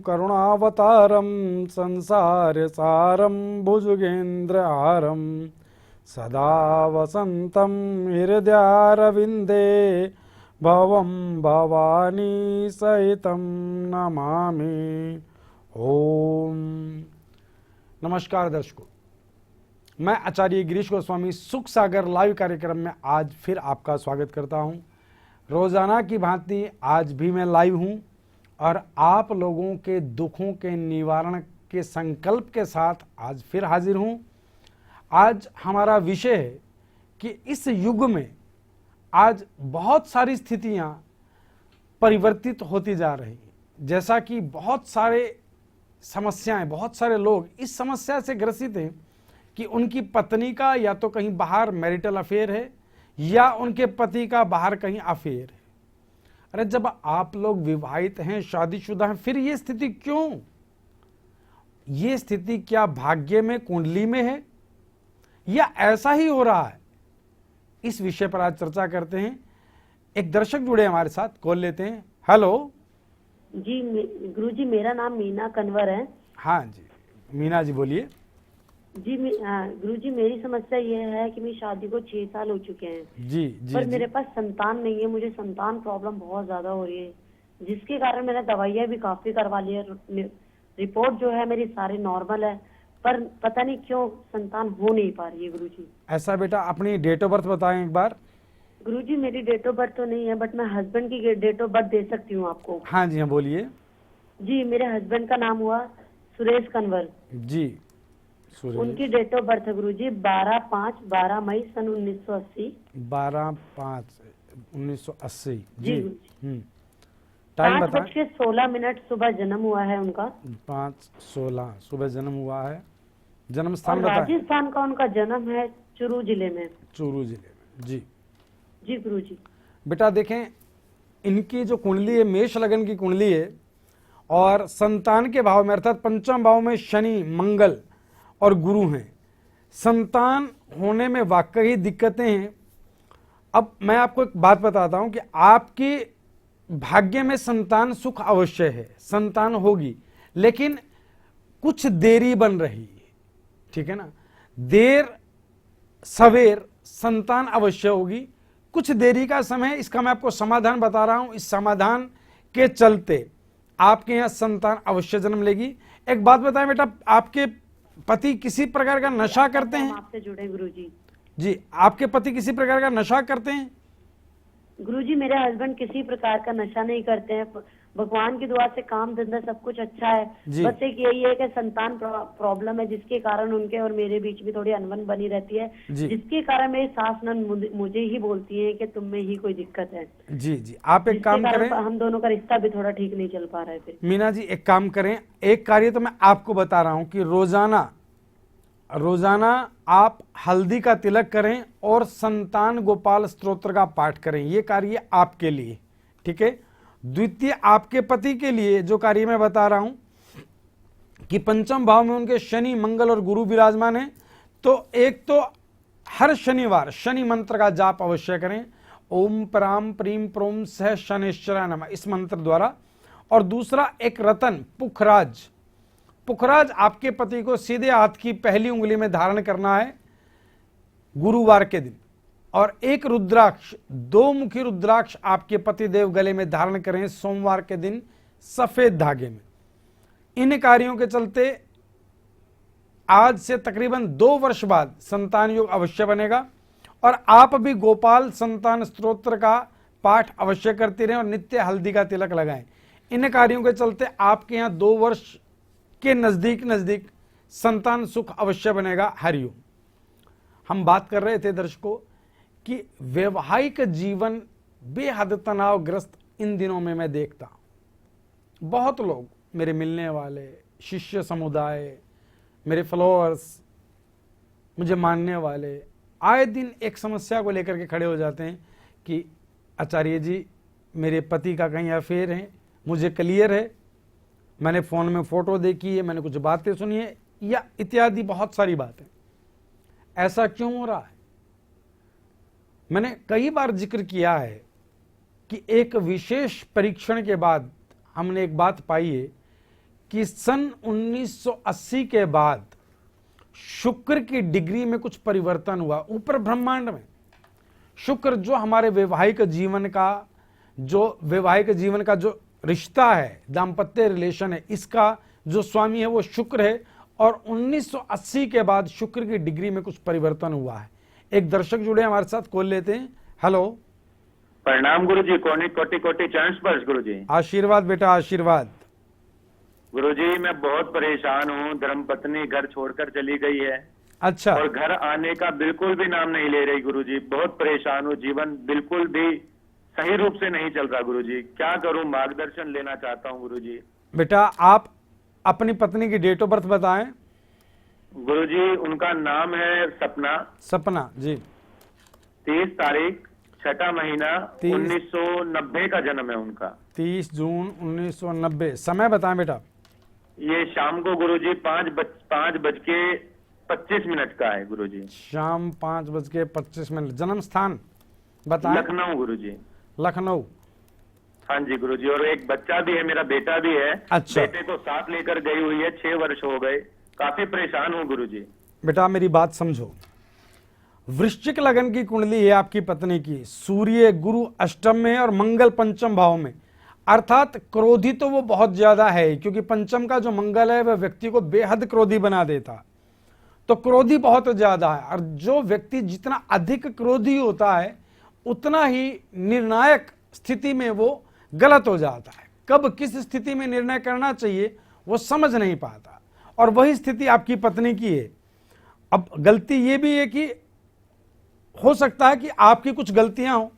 करुणावतारं संसारसारं भुजगेन्द्रहारं सदा वसन्तं हृदयारविन्दे भवं भवानी सहितं नमामि। ओम नमस्कार दर्शकों, मैं आचार्य गिरीश गोस्वामी सुख सागर लाइव कार्यक्रम में आज फिर आपका स्वागत करता हूं। रोजाना की भांति आज भी मैं लाइव हूं और आप लोगों के दुखों के निवारण के संकल्प के साथ आज फिर हाजिर हूं। आज हमारा विषय है कि इस युग में आज बहुत सारी स्थितियां परिवर्तित होती जा रही हैं। जैसा कि बहुत सारे समस्याएं, बहुत सारे लोग इस समस्या से ग्रसित हैं कि उनकी पत्नी का या तो कहीं बाहर मैरिटल अफेयर है या उनके पति का बाहर कहीं अफेयर है। अरे जब आप लोग विवाहित हैं, शादीशुदा हैं, फिर ये स्थिति क्यों? ये स्थिति क्या भाग्य में, कुंडली में है या ऐसा ही हो रहा है? इस विषय पर आज चर्चा करते हैं। एक दर्शक जुड़े हमारे साथ, कॉल लेते हैं। हेलो जी गुरुजी, मेरा नाम मीना कन्वर है। हाँ जी मीना जी बोलिए। जी गुरुजी, मेरी समस्या ये है कि मेरी शादी को 6 साल हो चुके हैं। जी जी पर जी। मेरे पास संतान नहीं है। मुझे संतान प्रॉब्लम बहुत ज्यादा हो रही है, जिसके कारण मैंने दवाइयाँ भी काफी करवा ली है। रिपोर्ट जो है मेरी सारी नॉर्मल है, पर पता नहीं क्यों संतान हो नहीं पा रही है गुरुजी। ऐसा बेटा, अपनी डेट ऑफ बर्थ बताएं एक बार। गुरुजी, मेरी डेट ऑफ बर्थ तो नहीं है, बट मैं हस्बैंड की डेट ऑफ बर्थ दे सकती हूँ आपको। हाँ जी हाँ बोलिए। जी, मेरे हस्बैंड का नाम हुआ सुरेश कन्वर जी सुरेश। उनकी डेट ऑफ बर्थ है गुरुजी 12 मई सन 1980। 12/5/1980। जी टाइम 5:16 सुबह जन्म हुआ है उनका। 5:16 सुबह जन्म हुआ है। जन्म और स्थान बताएं। राजस्थान का उनका जन्म है, चूरू जिले में। चूरू जिले में। जी जी गुरुजी। बेटा देखें, इनकी जो कुंडली है मेष लगन की कुंडली है और संतान के भाव में अर्थात पंचम भाव में शनि, मंगल और गुरु हैं। संतान होने में वाकई दिक्कतें हैं। अब मैं आपको एक बात बताता हूं कि आपके भाग्य में संतान सुख अवश्य है, संतान होगी, लेकिन कुछ देरी बन रही है। ठीक है ना? देर सवेर संतान अवश्य होगी, कुछ देरी का समय। इसका मैं आपको समाधान बता रहा हूं। इस समाधान के चलते आपके यहां संतान अवश्य जन्म लेगी। एक बात बताएं बेटा, आपके पति किसी प्रकार का नशा करते हैं? आपसे जुड़े गुरुजी। जी, आपके पति किसी प्रकार का नशा करते हैं? गुरुजी, मेरे हस्बैंड किसी प्रकार का नशा नहीं करते हैं। भगवान की दुआ से काम धंधा सब कुछ अच्छा है। बस एक यही है कि संतान प्रॉब्लम है, जिसके कारण उनके और मेरे बीच में थोड़ी अनबन बनी रहती है, जिसके कारण मेरी सास नंद मुझे ही बोलती है कि तुम में ही कोई दिक्कत है। जी जी, आप एक काम करें, हम दोनों का रिश्ता भी थोड़ा ठीक नहीं चल पा रहा है। फिर मीना जी एक काम करें, एक कार्य तो मैं आपको बता रहा हूं कि रोजाना आप हल्दी का तिलक करें और संतान गोपाल स्तोत्र का पाठ करें। ये कार्य आपके लिए, ठीक है। द्वितीय, आपके पति के लिए जो कार्य मैं बता रहा हूं कि पंचम भाव में उनके शनि, मंगल और गुरु विराजमान है, तो एक तो हर शनिवार शनि मंत्र का जाप अवश्य करें। ओम पराम प्रीम प्रोम सह शनिश्चराय नमः, इस मंत्र द्वारा। और दूसरा, एक रतन पुखराज आपके पति को सीधे हाथ की पहली उंगली में धारण करना है गुरुवार के दिन। और एक रुद्राक्ष, 2 मुखी रुद्राक्ष आपके पति देव गले में धारण करें सोमवार के दिन सफेद धागे में। इन कार्यों के चलते आज से तकरीबन 2 वर्ष बाद संतान योग अवश्य बनेगा। और आप भी गोपाल संतान स्तोत्र का पाठ अवश्य करते रहें और नित्य हल्दी का तिलक लगाएं। इन कार्यों के चलते आपके यहां 2 वर्ष के नजदीक संतान सुख अवश्य बनेगा। हरिओम। हम बात कर रहे थे दर्शकों कि वैवाहिक जीवन बेहद तनावग्रस्त इन दिनों में मैं देखता हूं। बहुत लोग, मेरे मिलने वाले, शिष्य समुदाय, मेरे फॉलोअर्स, मुझे मानने वाले, आए दिन एक समस्या को लेकर के खड़े हो जाते हैं कि आचार्य जी, मेरे पति का कहीं अफेयर है, मुझे क्लियर है, मैंने फोन में फोटो देखी है, मैंने कुछ बातें सुनी है, या इत्यादि बहुत सारी बातें। ऐसा क्यों हो रहा है? मैंने कई बार जिक्र किया है कि एक विशेष परीक्षण के बाद हमने एक बात पाई है कि सन 1980 के बाद शुक्र की डिग्री में कुछ परिवर्तन हुआ ऊपर ब्रह्मांड में। शुक्र जो हमारे वैवाहिक जीवन का जो रिश्ता है, दाम्पत्य रिलेशन है, इसका जो स्वामी है वो शुक्र है। और 1980 के बाद शुक्र की डिग्री में कुछ परिवर्तन हुआ है। एक दर्शक जुड़े हमारे साथ, कॉल लेते हैं। हेलो, प्रणाम गुरुजी। कोटि कोटि चरण स्पर्श गुरुजी। आशीर्वाद बेटा, आशीर्वाद। गुरुजी मैं बहुत परेशान हूँ। धर्मपत्नी घर छोड़कर चली गई है। अच्छा, और घर आने का बिल्कुल भी नाम नहीं ले रही गुरुजी। बहुत परेशान हूँ। जीवन बिल्कुल भी सही रूप से नहीं चल रहा गुरुजी। क्या करूँ, मार्गदर्शन लेना चाहता हूँ गुरुजी। बेटा आप अपनी पत्नी की डेट ऑफ बर्थ बताएं। गुरुजी उनका नाम है सपना। सपना जी। 30 तारीख 6ठा महीना 30 1990 का जन्म है उनका। 30 जून 1990। समय बताएं बेटा। ये शाम को गुरुजी 5:25 का है गुरुजी। शाम 5:25। जन्म स्थान बताएं। लखनऊ गुरुजी। लखनऊ। हाँ जी गुरुजी। और एक बच्चा भी है, मेरा बेटा भी है। अच्छा। बेटे को साथ लेकर गई हुई है। 6 वर्ष हो गए। काफी परेशान हूँ गुरुजी। बेटा मेरी बात समझो। वृश्चिक लगन की कुंडली है आपकी पत्नी की। सूर्य गुरु अष्टम में और मंगल पंचम भाव में, अर्थात क्रोधी तो वो बहुत ज्यादा है, क्योंकि पंचम का जो मंगल है वह व्यक्ति को बेहद क्रोधी बना देता। तो क्रोधी बहुत ज्यादा है। और जो व्यक्ति जितना अधिक क्रोधी होता है उतना ही निर्णायक स्थिति में वो गलत हो जाता है। कब किस स्थिति में निर्णय करना चाहिए वो समझ नहीं पाता। और वही स्थिति आपकी पत्नी की है। अब गलती ये भी है कि हो सकता है कि आपकी कुछ गलतियां हो,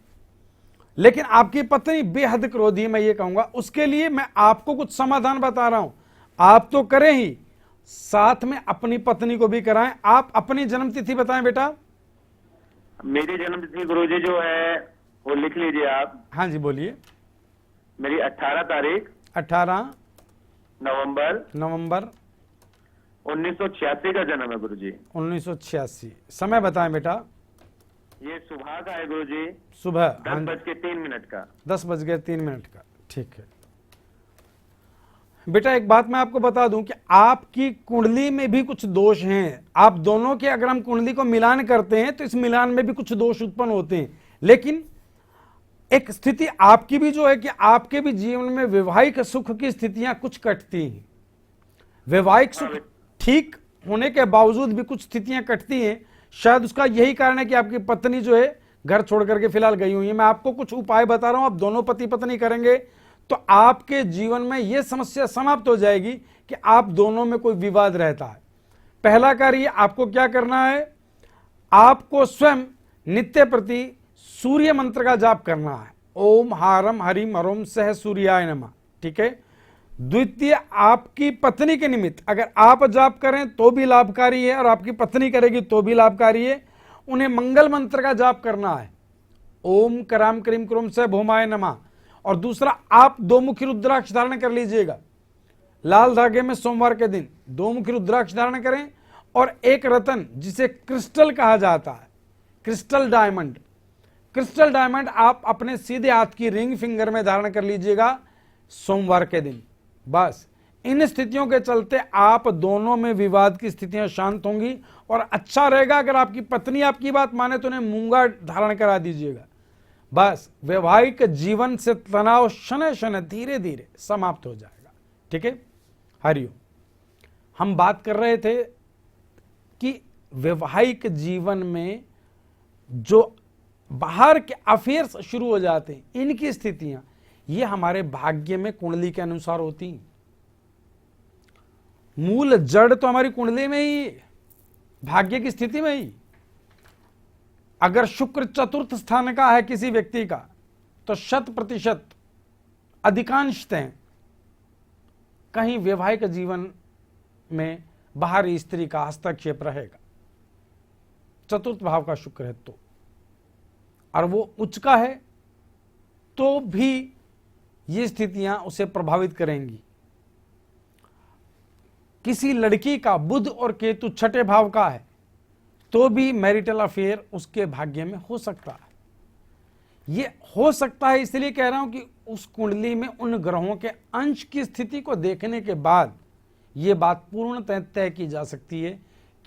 लेकिन आपकी पत्नी बेहद क्रोधी, मैं ये कहूंगा। उसके लिए मैं आपको कुछ समाधान बता रहा हूं। आप तो करें ही, साथ में अपनी पत्नी को भी कराएं। आप अपनी जन्म तिथि बताएं बेटा। मेरी जन्म तिथि गुरुजी जो है वो लिख लीजिए आप। हाँ जी बोलिए। मेरी 18 तारीख 18 नवंबर 1986 का जन्म है गुरुजी। 1986। समय बताएं बेटा। ये सुबह का है गुरुजी। सुबह 10:03 का। 10:03 का। ठीक है बेटा, एक बात मैं आपको बता दूं कि आपकी कुंडली में भी कुछ दोष हैं। आप दोनों के अगर हम कुंडली को मिलान करते हैं तो इस मिलान में भी कुछ दोष उत्पन्न होते हैं। लेकिन एक स्थिति आपकी भी जो है कि आपके भी जीवन में वैवाहिक सुख की स्थितियां कुछ कटती हैं। वैवाहिक सुख ठीक होने के बावजूद भी कुछ स्थितियां कटती हैं। शायद उसका यही कारण है कि आपकी पत्नी जो है घर छोड़ करके फिलहाल गई हुई है। मैं आपको कुछ उपाय बता रहा हूं, आप दोनों पति पत्नी करेंगे तो आपके जीवन में यह समस्या समाप्त हो जाएगी कि आप दोनों में कोई विवाद रहता है। पहला कार्य आपको क्या करना है, आपको स्वयं नित्य प्रति सूर्य मंत्र का जाप करना है। ओम हारम हरिम हरोम सह सूर्याय नमः। ठीक है। द्वितीय, आपकी पत्नी के निमित्त अगर आप जाप करें तो भी लाभकारी है और आपकी पत्नी करेगी तो भी लाभकारी है। उन्हें मंगल मंत्र का जाप करना है। ओम कराम करीम क्रोम से भौमाय नमः। और दूसरा, आप 2 मुखी रुद्राक्ष धारण कर लीजिएगा। लाल धागे में सोमवार के दिन 2 मुखी रुद्राक्ष धारण करें। और एक रतन जिसे क्रिस्टल कहा जाता है, क्रिस्टल डायमंड, क्रिस्टल डायमंड आप अपने सीधे हाथ की रिंग फिंगर में धारण कर लीजिएगा सोमवार के दिन। बस इन स्थितियों के चलते आप दोनों में विवाद की स्थितियां शांत होंगी। और अच्छा रहेगा अगर आपकी पत्नी आपकी बात माने तो उन्हें मूंगा धारण करा दीजिएगा। बस वैवाहिक जीवन से तनाव शनय शनय धीरे धीरे समाप्त हो जाएगा। ठीक है। हरिओम। हम बात कर रहे थे कि वैवाहिक जीवन में जो बाहर के अफेयर्स शुरू हो जाते हैं, इनकी स्थितियां ये हमारे भाग्य में कुंडली के अनुसार होती हैं। मूल जड़ तो हमारी कुंडली में ही, भाग्य की स्थिति में ही। अगर शुक्र चतुर्थ स्थान का है किसी व्यक्ति का तो 100% अधिकांशतः कहीं वैवाहिक जीवन में बाहरी स्त्री का हस्तक्षेप रहेगा। चतुर्थ भाव का शुक्र है तो, और वो उच्च का है तो भी ये स्थितियां उसे प्रभावित करेंगी। किसी लड़की का बुध और केतु छठे भाव का है तो भी मैरिटल अफेयर उसके भाग्य में हो सकता है। ये हो सकता है इसलिए कह रहा हूं कि उस कुंडली में उन ग्रहों के अंश की स्थिति को देखने के बाद ये बात पूर्णतः तय की जा सकती है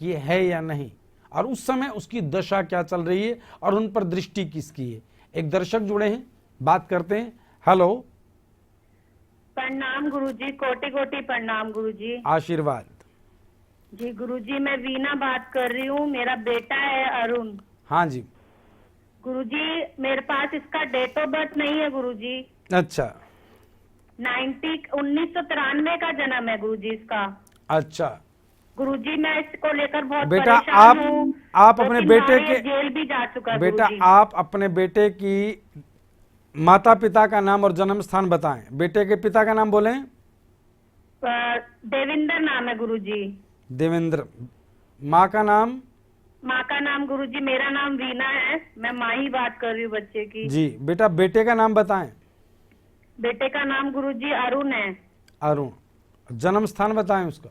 कि ये है या नहीं, और उस समय उसकी दशा क्या चल रही है और उन पर दृष्टि किसकी है। एक दर्शक जुड़े हैं, बात करते हैं। हेलो, प्रणाम गुरुजी, कोटि कोटि प्रणाम गुरुजी। आशीर्वाद जी गुरुजी, मैं वीना बात कर रही हूँ, मेरा बेटा है अरुण। हाँ जी, गुरुजी मेरे पास इसका डेट ऑफ बर्थ नहीं है गुरुजी। अच्छा 1993 का जन्म है गुरुजी इसका। अच्छा गुरुजी मैं इसको लेकर बहुत बेटा, परेशान हूँ। आप अपने लेकिन बेटे मारे के जेल भी जा चुका है बेटा, गुरुजी। आप अपने बेटे की माता पिता का नाम और जन्म स्थान बताएं। बेटे के पिता का नाम बोलें। देवेंद्र नाम है गुरुजी। देवेंद्र। माँ का नाम? माँ का नाम गुरुजी, मेरा नाम वीना है, मैं माँ ही बात कर रही हूँ बच्चे की। जी बेटा, बेटे का नाम बताएं। बेटे का नाम गुरुजी अरुण है। अरुण। जन्म स्थान बताएं उसका।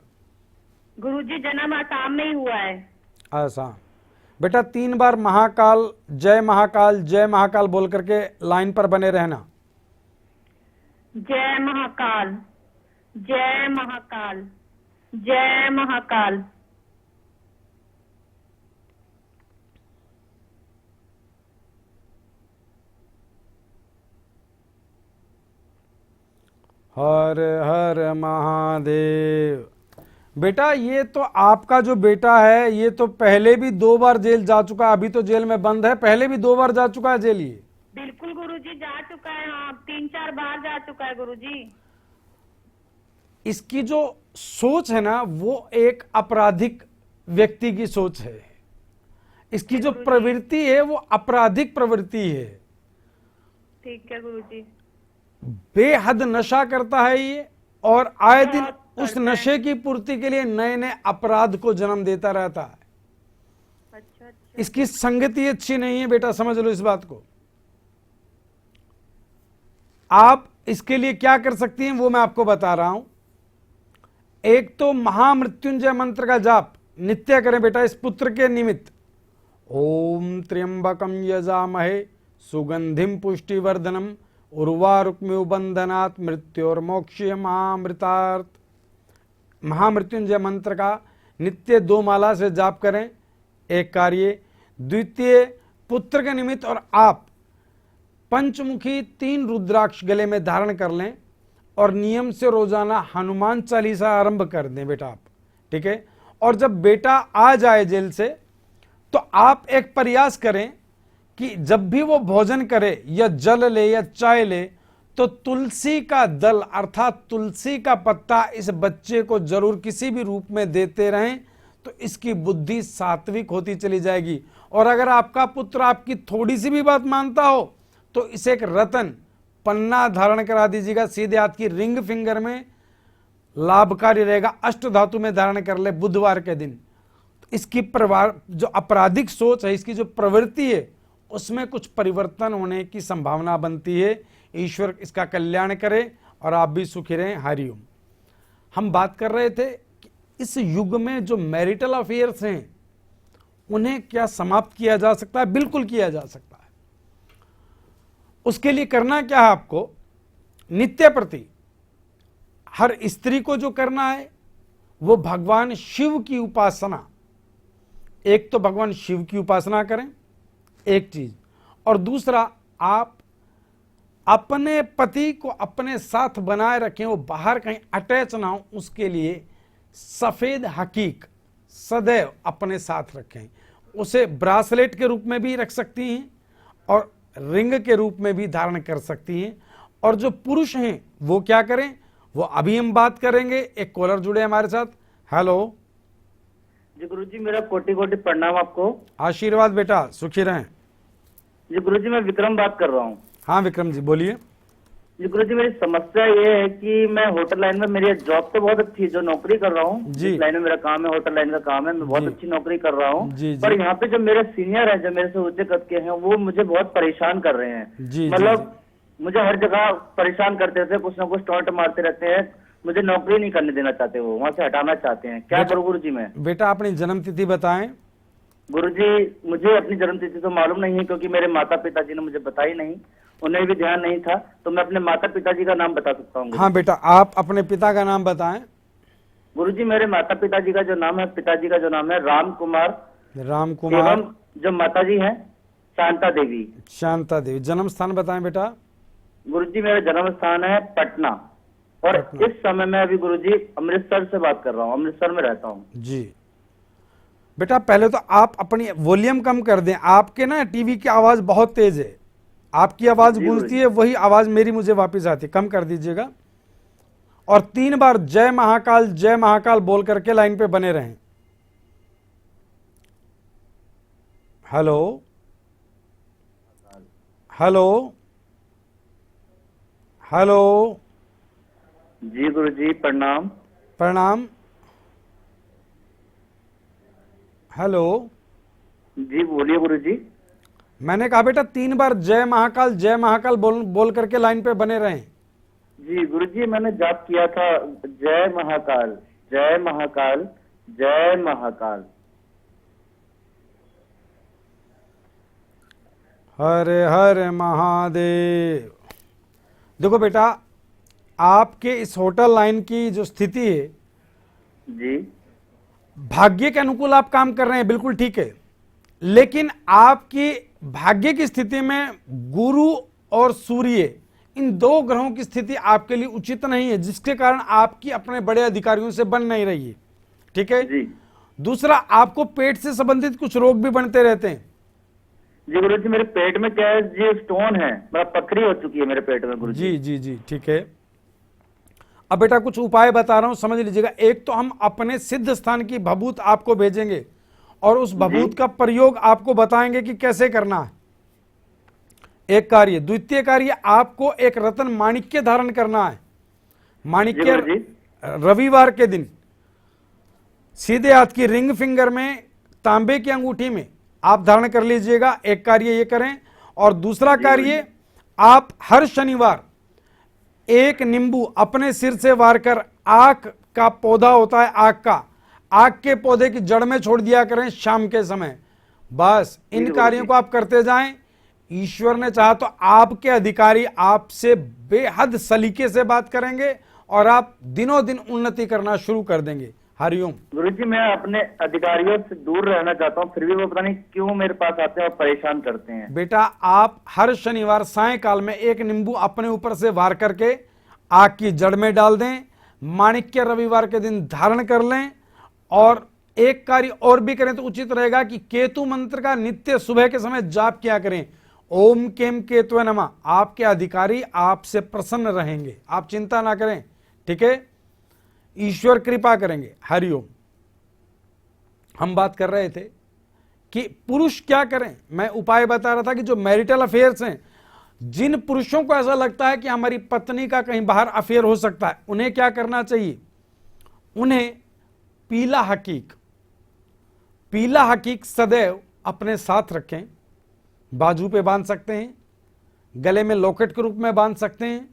गुरुजी जन्म आसाम में ही हुआ है। आसाम। बेटा 3 बार महाकाल जय महाकाल बोल करके लाइन पर बने रहना। जय महाकाल, जय महाकाल, जय महाकाल। हर हर महादेव। बेटा ये तो आपका जो बेटा है ये तो पहले भी 2 बार जेल जा चुका, अभी तो जेल में बंद है, पहले भी 2 बार जा चुका है जेल। ये बिल्कुल गुरुजी जा चुका है, हाँ 3-4 बार जा चुका है गुरुजी। इसकी जो सोच है ना वो एक आपराधिक व्यक्ति की सोच है। इसकी जो प्रवृत्ति है वो आपराधिक प्रवृत्ति है। ठीक है गुरुजी। बेहद नशा करता है ये, और आए दिन बहुत उस करता है। नशे की पूर्ति के लिए नए नए अपराध को जन्म देता रहता है। अच्छा अच्छा। इसकी संगति अच्छी नहीं है बेटा, समझ लो इस बात को। आप इसके लिए क्या कर सकती हैं वो मैं आपको बता रहा हूं। एक तो महामृत्युंजय मंत्र का जाप नित्य करें बेटा इस पुत्र के निमित्त। ओम त्र्यंबकम यजामहे सुगंधिम पुष्टिवर्धनम उर्वारुक्मिव बंधनात् मृत्योर्मोक्ष्य महामृतार्थ। महामृत्युंजय मंत्र का नित्य 2 माला से जाप करें, एक कार्य। द्वितीय, पुत्र के निमित्त और आप पंचमुखी 3 रुद्राक्ष गले में धारण कर लें और नियम से रोजाना हनुमान चालीसा आरंभ कर दें बेटा आप, ठीक है। और जब बेटा आ जाए जेल से तो आप एक प्रयास करें कि जब भी वो भोजन करे या जल ले या चाय ले तो तुलसी का दल अर्थात तुलसी का पत्ता इस बच्चे को जरूर किसी भी रूप में देते रहें, तो इसकी बुद्धि सात्विक होती चली जाएगी। और अगर आपका पुत्र आपकी थोड़ी सी भी बात मानता हो तो इसे एक रतन पन्ना धारण करा दीजिएगा सीधे हाथ की रिंग फिंगर में, लाभकारी रहेगा। अष्ट धातु में धारण कर ले बुधवार के दिन। इसकी जो आपराधिक सोच है, इसकी जो प्रवृत्ति है उसमें कुछ परिवर्तन होने की संभावना बनती है। ईश्वर इसका कल्याण करे और आप भी सुखी रहें। हरिओम। हम बात कर रहे थे कि इस युग में जो मैरिटल अफेयर्स हैं उन्हें क्या समाप्त किया जा सकता है? बिल्कुल किया जा सकता है। उसके लिए करना क्या है आपको? नित्य प्रति हर स्त्री को जो करना है वो भगवान शिव की उपासना, एक तो भगवान शिव की उपासना करें एक चीज, और दूसरा आप अपने पति को अपने साथ बनाए रखें, वो बाहर कहीं अटैच ना हो, उसके लिए सफेद हकीक सदैव अपने साथ रखें। उसे ब्रासलेट के रूप में भी रख सकती हैं और रिंग के रूप में भी धारण कर सकती हैं। और जो पुरुष हैं वो क्या करें वो अभी हम बात करेंगे। एक कॉलर जुड़े हमारे साथ। हेलो जी गुरुजी, मेरा कोटि कोटि प्रणाम आपको। आशीर्वाद बेटा, सुखी रहें। जी गुरुजी, मैं विक्रम बात कर रहा हूँ। हाँ विक्रम जी बोलिए। जी गुरुजी, मेरी समस्या ये है कि मैं होटल लाइन में, मेरी जॉब तो बहुत अच्छी है, जो नौकरी कर रहा हूँ जी। जिस लाइन में मेरा काम है, होटल लाइन का काम है, मैं बहुत जी। अच्छी नौकरी कर रहा हूँ। जी, जी। पर यहाँ पे जो मेरे सीनियर है, जो मेरे से ऊंचे कद के हैं, वो मुझे बहुत परेशान कर रहे हैं। जी, जी, मतलब मुझे हर जगह परेशान करते रहते हैं, कुछ ना कुछ टॉन्ट मारते रहते हैं, मुझे नौकरी नहीं करने देना चाहते, वो वहाँ से हटाना चाहते हैं। क्या करूँ गुरुजी मैं? बेटा अपनी जन्म तिथि बताएं। गुरुजी, मुझे अपनी जन्म तिथि तो मालूम नहीं है क्योंकि मेरे माता पिताजी ने मुझे बताई नहीं, उन्हें भी ध्यान नहीं था, तो मैं अपने माता पिताजी का नाम बता सकता हूँ। हाँ बेटा आप अपने पिता का नाम बताएं। गुरुजी मेरे माता पिताजी का जो नाम है, पिताजी का जो नाम है राम कुमार, राम कुमार, एवं जो माताजी हैं शांता देवी। शांता देवी। जन्म स्थान बताएं बेटा। गुरुजी मेरा जन्म स्थान है पटना, और पटना। इस समय मैं अभी गुरुजी अमृतसर से बात कर रहा हूँ, अमृतसर में रहता हूँ। जी बेटा, पहले तो आप अपनी वॉल्यूम कम कर दें। आपके ना टीवी की आवाज बहुत तेज है, आपकी आवाज जी गूंजती है, वही आवाज मेरी मुझे वापस आती है। कम कर दीजिएगा और 3 बार जय महाकाल बोल करके लाइन पे बने रहें। Hello hello hello. जी गुरुजी प्रणाम। प्रणाम। हेलो। जी बोलिए गुरुजी। मैंने कहा बेटा 3 बार जय महाकाल बोल करके लाइन पे बने रहें। जी गुरुजी मैंने जाप किया था, जय महाकाल जय महाकाल जय महाकाल। हरे हरे महादेव। देखो बेटा, आपके इस होटल लाइन की जो स्थिति है, जी भाग्य के अनुकूल आप काम कर रहे हैं, बिल्कुल ठीक है, लेकिन आपकी भाग्य की स्थिति में गुरु और सूर्य, इन 2 ग्रहों की स्थिति आपके लिए उचित नहीं है, जिसके कारण आपकी अपने बड़े अधिकारियों से बन नहीं रही है। ठीक है जी दूसरा, आपको पेट से संबंधित कुछ रोग भी बनते रहते हैं। जी गुरुजी मेरे पेट में क्या है जी, स्टोन है, मतलब पथरी हो चुकी है मेरे पेट में गुरुजी। जी जी जी ठीक है। अब बेटा कुछ उपाय बता रहा हूं, समझ लीजिएगा। एक तो हम अपने सिद्ध स्थान की भभूत आपको भेजेंगे और उस भभूत का प्रयोग आपको बताएंगे कि कैसे करना है, एक कार्य। द्वितीय कार्य, आपको एक रत्न माणिक्य धारण करना है। माणिक्य जी रविवार के दिन सीधे हाथ की रिंग फिंगर में, तांबे की अंगूठी में आप धारण कर लीजिएगा। एक कार्य ये करें। और दूसरा कार्य, आप हर शनिवार एक नींबू अपने सिर से वार कर, आक का पौधा होता है, आक के पौधे की जड़ में छोड़ दिया करें शाम के समय। बस इन कार्यों को आप करते जाएं। ईश्वर ने चाहा तो आपके अधिकारी आपसे बेहद सलीके से बात करेंगे और आप दिनों दिन उन्नति करना शुरू कर देंगे। हरिओम। गुरुजी मैं अपने अधिकारियों से दूर रहना चाहता हूँ, फिर भी वो पता नहीं क्यों मेरे पास आते हैं और परेशान करते हैं। बेटा, आप हर शनिवार सायंकाल में एक नींबू अपने ऊपर से वार करके आग की जड़ में डाल दें। माणिक्य रविवार के दिन धारण कर लें। और एक कार्य और भी करें तो उचित रहेगा कि केतु मंत्र का नित्य सुबह के समय जाप किया करें। ओम केम केतुवे नमः। आपके अधिकारी आपसे प्रसन्न रहेंगे, आप चिंता ना करें। ठीक है, ईश्वर कृपा करेंगे। हरिओम। हम बात कर रहे थे कि पुरुष क्या करें। मैं उपाय बता रहा था कि जो मैरिटल अफेयर्स हैं, जिन पुरुषों को ऐसा लगता है कि हमारी पत्नी का कहीं बाहर अफेयर हो सकता है, उन्हें क्या करना चाहिए। उन्हें पीला हकीक सदैव अपने साथ रखें। बाजू पे बांध सकते हैं, गले में लॉकेट के रूप में बांध सकते हैं,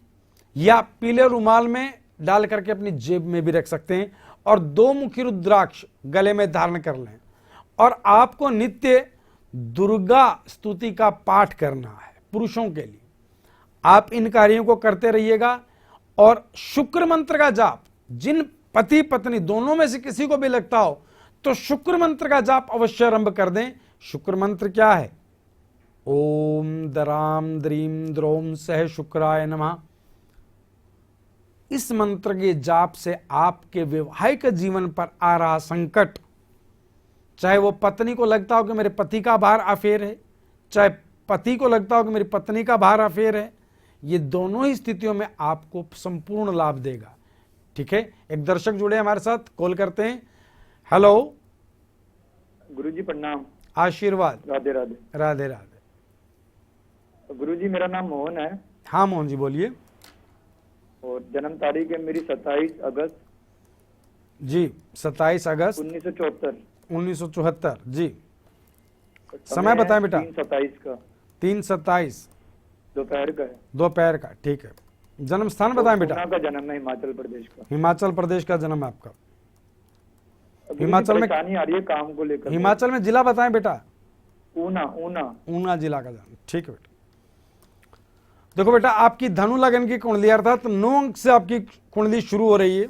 या पीले रुमाल में डाल करके अपनी जेब में भी रख सकते हैं। और 2 मुखी रुद्राक्ष गले में धारण कर लें। और आपको नित्य दुर्गा स्तुति का पाठ करना है पुरुषों के लिए। आप इन कार्यों को करते रहिएगा। और शुक्र मंत्र का जाप, जिन पति पत्नी दोनों में से किसी को भी लगता हो तो शुक्र मंत्र का जाप अवश्य आरंभ कर दें। शुक्र मंत्र क्या है। ओम दराम द्रीम द्रोम सह शुक्राय नमः। इस मंत्र के जाप से आपके वैवाहिक जीवन पर आ रहा संकट, चाहे वो पत्नी को लगता हो कि मेरे पति का बाहर अफेयर है, चाहे पति को लगता हो कि मेरी पत्नी का बाहर अफेयर है, ये दोनों ही स्थितियों में आपको संपूर्ण लाभ देगा। ठीक है, एक दर्शक जुड़े हमारे साथ, कॉल करते हैं। हेलो गुरुजी प्रणाम। आशीर्वाद। राधे राधे। राधे राधे। गुरुजी मेरा नाम मोहन है हाँ मोहन जी बोलिए। और जन्म तारीख है मेरी 27 अगस्त जी 27 अगस्त 1974। 1974 जी। समय बताएं बेटा। 3/27 का 3/27 दोपहर का है। दोपहर का। ठीक है, जन्म स्थान बताएं बेटा। पूना का जन्म है, हिमाचल प्रदेश का। हिमाचल प्रदेश का जन्म है आपका। गुरुजी, हिमाचल में परेशानी आ रही है काम को लेकर। हिमाचल में जिला बताएं बेटा। ऊना। ऊना जिला का जन्म। ठीक है बेटा। देखो बेटा, आपकी धनु लगन की कुंडली, अर्थात 9 अंक से आपकी कुंडली शुरू हो रही है।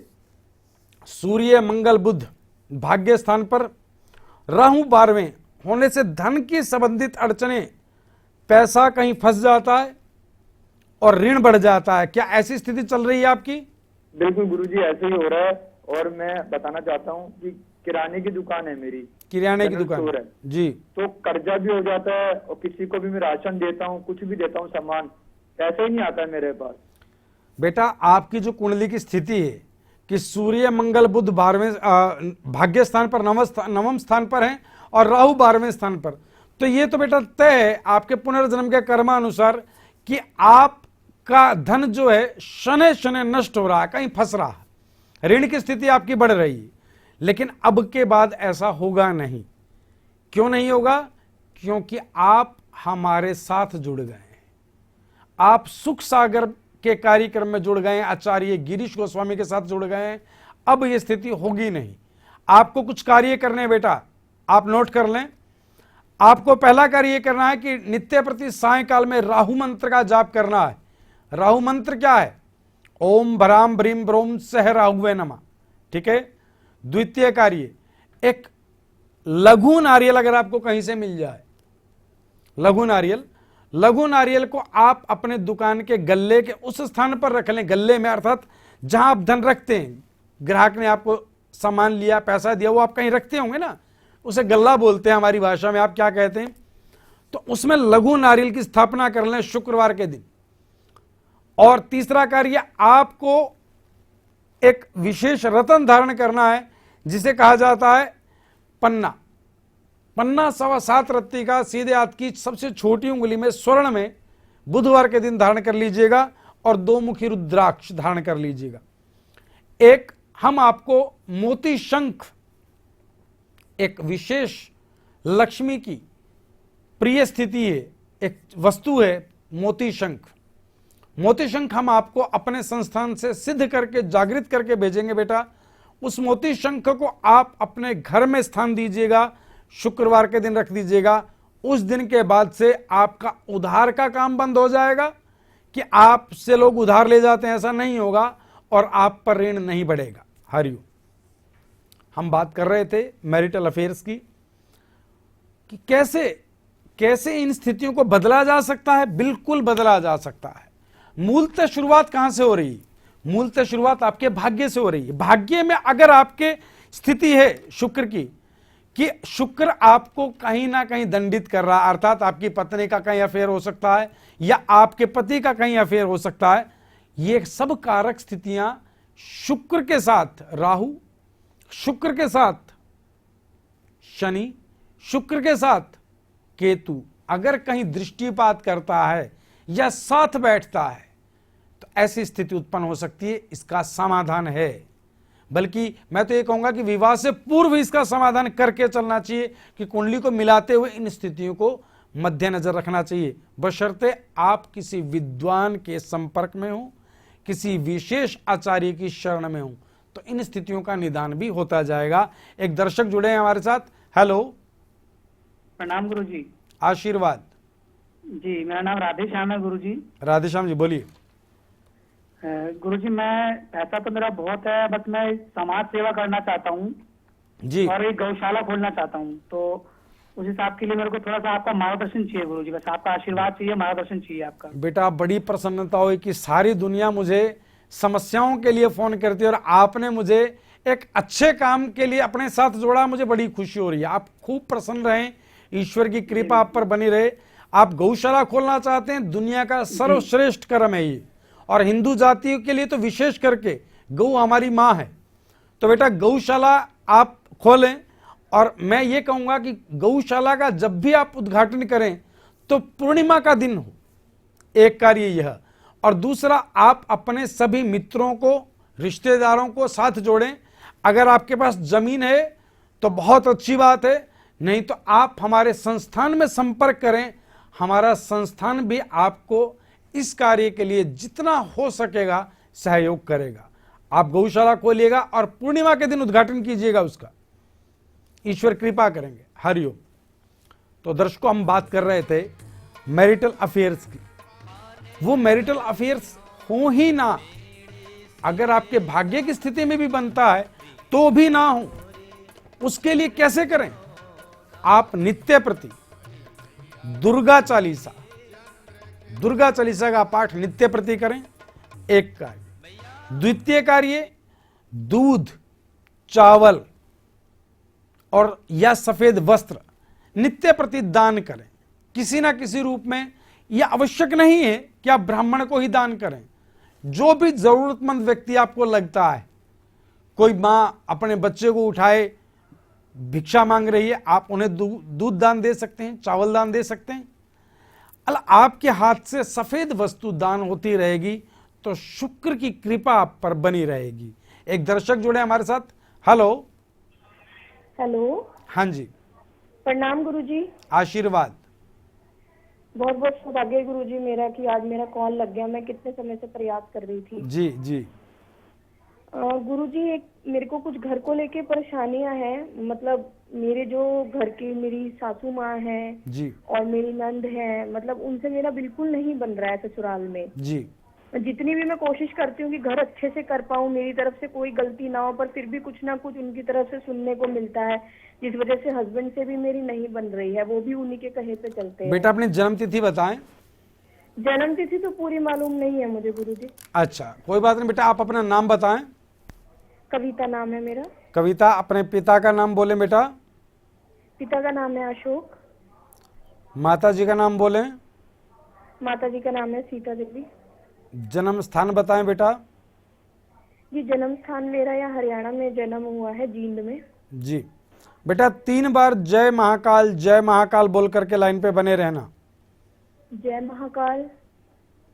सूर्य मंगल बुध भाग्य स्थान पर, राहु 12वें होने से धन की संबंधित अड़चने, पैसा कहीं फंस जाता है और ऋण बढ़ जाता है। क्या ऐसी स्थिति चल रही है आपकी? बिल्कुल गुरुजी, ऐसे ही हो रहा है। और मैं बताना चाहता हूँ कि किराने की दुकान है मेरी, किराने की जनरल दुकान स्टोर है, जी, तो कर्जा भी हो जाता है और किसी को भी मैं राशन देता हूँ, कुछ भी देता हूँ सामान, पैसा ही नहीं आता है मेरे पास। बेटा आपकी जो कुंडली की स्थिति है कि सूर्य मंगल बुध 12वें भाग्य स्थान पर, नवम स्थान पर है और राहु 12वें स्थान पर, तो ये तो बेटा तय है आपके पुनर्जन्म के कर्मानुसार कि आपका धन जो है शनै शनै नष्ट हो रहा है, कहीं फंस रहा है, ऋण की स्थिति आपकी बढ़ रही है। लेकिन अब के बाद ऐसा होगा नहीं। क्यों नहीं होगा? क्योंकि आप हमारे साथ जुड़ गए हैं, आप सुख सागर के कार्यक्रम में जुड़ गए हैं, आचार्य गिरीश गोस्वामी के साथ जुड़ गए हैं। अब यह स्थिति होगी नहीं। आपको कुछ कार्य करने हैं बेटा, आप नोट कर लें। आपको पहला कार्य यह करना है कि नित्य प्रति सायंकाल में राहु मंत्र का जाप करना है। राहु मंत्र क्या है? ओम भराम ब्रीम ब्रोम सह राहुवे नमः। ठीक है। द्वितीय कार्य, एक लघु नारियल अगर आपको कहीं से मिल जाए, लघु नारियल को आप अपने दुकान के गल्ले के उस स्थान पर रख लें। गल्ले में अर्थात जहां आप धन रखते हैं, ग्राहक ने आपको सामान लिया, पैसा दिया, वो आप कहीं रखते होंगे ना, उसे गल्ला बोलते हैं हमारी भाषा में। आप क्या कहते हैं? तो उसमें लघु नारियल की स्थापना कर लें शुक्रवार के दिन। और तीसरा कार्य, आपको एक विशेष रत्न धारण करना है जिसे कहा जाता है पन्ना। 7.25 रत्ती का सीधे हाथ की सबसे छोटी उंगली में स्वर्ण में बुधवार के दिन धारण कर लीजिएगा और 2 मुखी रुद्राक्ष धारण कर लीजिएगा। एक हम आपको मोती शंख, एक विशेष लक्ष्मी की प्रिय स्थिति है, एक वस्तु है मोती शंख। मोती शंख हम आपको अपने संस्थान से सिद्ध करके जागृत करके भेजेंगे बेटा। उस मोती शंख को आप अपने घर में स्थान दीजिएगा, शुक्रवार के दिन रख दीजिएगा। उस दिन के बाद से आपका उधार का काम बंद हो जाएगा कि आपसे लोग उधार ले जाते हैं, ऐसा नहीं होगा और आप पर ऋण नहीं बढ़ेगा। हरिओम। हम बात कर रहे थे मैरिटल अफेयर्स की कि कैसे इन स्थितियों को बदला जा सकता है। बिल्कुल बदला जा सकता है। मूलतः शुरुआत कहां से हो रही है? मूलतः शुरुआत आपके भाग्य से हो रही है। भाग्य में अगर आपके स्थिति है शुक्र की कि शुक्र आपको कहीं ना कहीं दंडित कर रहा है, अर्थात आपकी पत्नी का कहीं अफेयर हो सकता है या आपके पति का कहीं अफेयर हो सकता है। ये सब कारक स्थितियां शुक्र के साथ राहु, शुक्र के साथ शनि, शुक्र के साथ केतु अगर कहीं दृष्टिपात करता है या साथ बैठता है तो ऐसी स्थिति उत्पन्न हो सकती है। इसका समाधान है, बल्कि मैं तो ये कहूंगा कि विवाह से पूर्व इसका समाधान करके चलना चाहिए कि कुंडली को मिलाते हुए इन स्थितियों को मद्देनजर रखना चाहिए, बशर्ते आप किसी विद्वान के संपर्क में हो, किसी विशेष आचार्य की शरण में हो, तो इन स्थितियों का निदान भी होता जाएगा। एक दर्शक जुड़े हैं हमारे साथ। हेलो, प्रणाम गुरुजी। आशीर्वाद जी, मेरा नाम राधेश्याम है गुरुजी। राधेश्याम जी बोलिए। गुरुजी, मैं पैसा तो मेरा बहुत है, बस मैं समाज सेवा करना चाहता हूँ जी, और एक गौशाला खोलना चाहता हूँ, तो उस हिसाब के लिए मेरे को थोड़ा सा आपका मार्गदर्शन चाहिए गुरुजी। बस आपका आशीर्वाद चाहिए, मार्गदर्शन चाहिए आपका। बेटा बड़ी प्रसन्नता हुई कि सारी दुनिया मुझे समस्याओं के लिए फोन करती है और आपने मुझे एक अच्छे काम के लिए अपने साथ जोड़ा। मुझे बड़ी खुशी हो रही है। आप खूब प्रसन्न रहें, ईश्वर की कृपा आप पर बनी रहे। आप गौशाला खोलना चाहते हैं, दुनिया का सर्वश्रेष्ठ कर्म है ये, और हिंदू जातियों के लिए तो विशेष करके गौ हमारी माँ है। तो बेटा गौशाला आप खोलें, और मैं ये कहूंगा कि गौशाला का जब भी आप उद्घाटन करें तो पूर्णिमा का दिन हो, एक कार्य यह। और दूसरा, आप अपने सभी मित्रों को, रिश्तेदारों को साथ जोड़ें। अगर आपके पास जमीन है तो बहुत अच्छी बात है, नहीं तो आप हमारे संस्थान में संपर्क करें। हमारा संस्थान भी आपको इस कार्य के लिए जितना हो सकेगा सहयोग करेगा। आप गौशाला खोलिएगा और पूर्णिमा के दिन उद्घाटन कीजिएगा उसका, ईश्वर कृपा करेंगे। हरिओम। तो दर्शकों, हम बात कर रहे थे मैरिटल अफेयर्स की। वो मैरिटल अफेयर्स हो ही ना, अगर आपके भाग्य की स्थिति में भी बनता है तो भी ना हो, उसके लिए कैसे करें? आप नित्य प्रति दुर्गा चालीसा का पाठ नित्य प्रति करें, एक कार्य। द्वितीय कार्य, दूध, चावल और या सफेद वस्त्र नित्य प्रति दान करें, किसी ना किसी रूप में। यह आवश्यक नहीं है कि आप ब्राह्मण को ही दान करें, जो भी जरूरतमंद व्यक्ति आपको लगता है, कोई मां अपने बच्चे को उठाए भिक्षा मांग रही है, आप उन्हें दूध दान दे सकते हैं, चावल दान दे सकते हैं। आपके हाथ से सफेद वस्तु दान होती रहेगी तो शुक्र की कृपा आप पर बनी रहेगी। एक दर्शक जुड़े हमारे साथ। हेलो। हेलो। हाँ जी, प्रणाम गुरुजी। आशीर्वाद। बहुत बहुत सौभाग्य गुरुजी मेरा कि आज मेरा कॉल लग गया। मैं कितने समय से प्रयास कर रही थी। जी जी। गुरुजी, एक मेरे को कुछ घर को लेके परेशानियां हैं। मतलब मेरे जो घर की मेरी सासू माँ है जी और मेरी नंद है, मतलब उनसे मेरा बिल्कुल नहीं बन रहा है ससुराल में। जी। जितनी भी मैं कोशिश करती हूँ कि घर अच्छे से कर पाऊँ, मेरी तरफ से कोई गलती ना हो, पर फिर भी कुछ ना कुछ उनकी तरफ से सुनने को मिलता है, जिस वजह से हस्बैंड से भी मेरी नहीं बन रही है। वो भी उन्हीं के कहे पे चलते हैं। बेटा अपनी जन्म तिथि बताएं। जन्म तिथि तो पूरी मालूम नहीं है मुझे गुरुजी। अच्छा, कोई बात नहीं बेटा, आप अपना नाम बताएं। कविता नाम है मेरा। कविता, अपने पिता का नाम बोले बेटा। पिता का नाम है अशोक। माता जी का नाम बोले। माता जी का नाम है सीता देवी। जन्म स्थान बताएं बेटा। जी, जन्म स्थान मेरा यहाँ हरियाणा में जन्म हुआ है, जींद में। जी बेटा, 3 बार जय महाकाल बोल करके लाइन पे बने रहना। जय महाकाल,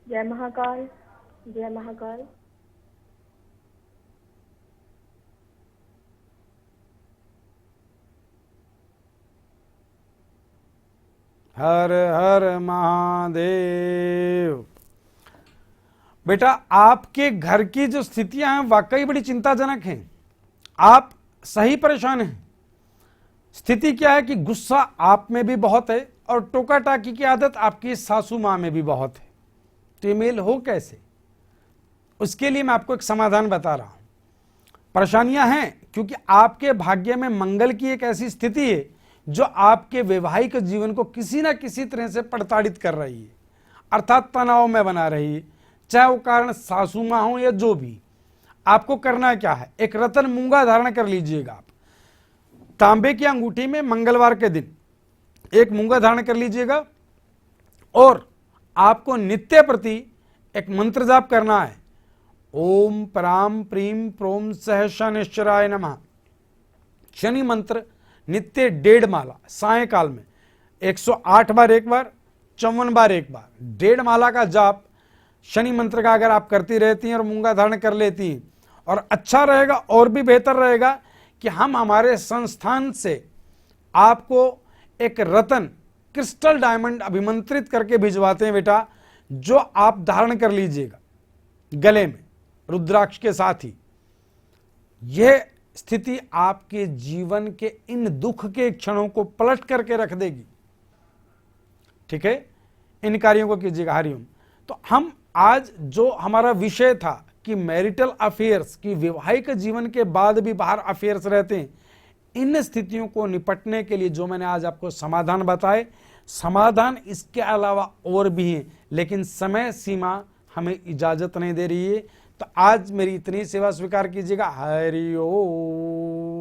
जय महाकाल, जय महाकाल। हर हर महादेव। बेटा, आपके घर की जो स्थितियां हैं वाकई बड़ी चिंताजनक हैं। आप सही परेशान हैं। स्थिति क्या है कि गुस्सा आप में भी बहुत है और टोका टाकी की आदत आपकी सासू मां में भी बहुत है। तो ये मेल हो कैसे? उसके लिए मैं आपको एक समाधान बता रहा हूं। परेशानियां हैं क्योंकि आपके भाग्य में मंगल की एक ऐसी स्थिति है जो आपके वैवाहिक जीवन को किसी ना किसी तरह से प्रताड़ित कर रही है, अर्थात तनाव में बना रही है, चाहे वो कारण सासू मां हो या जो भी। आपको करना क्या है? एक रतन मूंगा धारण कर लीजिएगा। आप तांबे की अंगूठी में मंगलवार के दिन एक मूंगा धारण कर लीजिएगा और आपको नित्य प्रति एक मंत्र जाप करना है। ओम पराम प्रीम प्रोम सह शनिश्चराय नमः। शनि मंत्र नित्य 1.5 माला सायकाल में 108 बार एक बार, 54 बार एक बार, 1.5 माला का जाप शनि मंत्र का अगर आप करती रहती हैं और मूंगा धारण कर लेती हैं, और अच्छा रहेगा और भी बेहतर रहेगा कि हम हमारे संस्थान से आपको एक रतन क्रिस्टल डायमंड अभिमंत्रित करके भिजवाते हैं बेटा, जो आप धारण कर लीजिएगा गले में रुद्राक्ष के साथ ही। यह स्थिति आपके जीवन के इन दुख के क्षणों को पलट करके रख देगी। ठीक है, इन कार्यों को कीजिएगा। हरिओम। तो हम आज जो हमारा विषय था कि मैरिटल अफेयर्स की वैवाहिक जीवन के बाद भी बाहर अफेयर्स रहते हैं, इन स्थितियों को निपटने के लिए जो मैंने आज आपको समाधान बताए, समाधान इसके अलावा और भी हैं, लेकिन समय सीमा हमें इजाजत नहीं दे रही है। तो आज मेरी इतनी सेवा स्वीकार कीजिएगा। हरि ओम।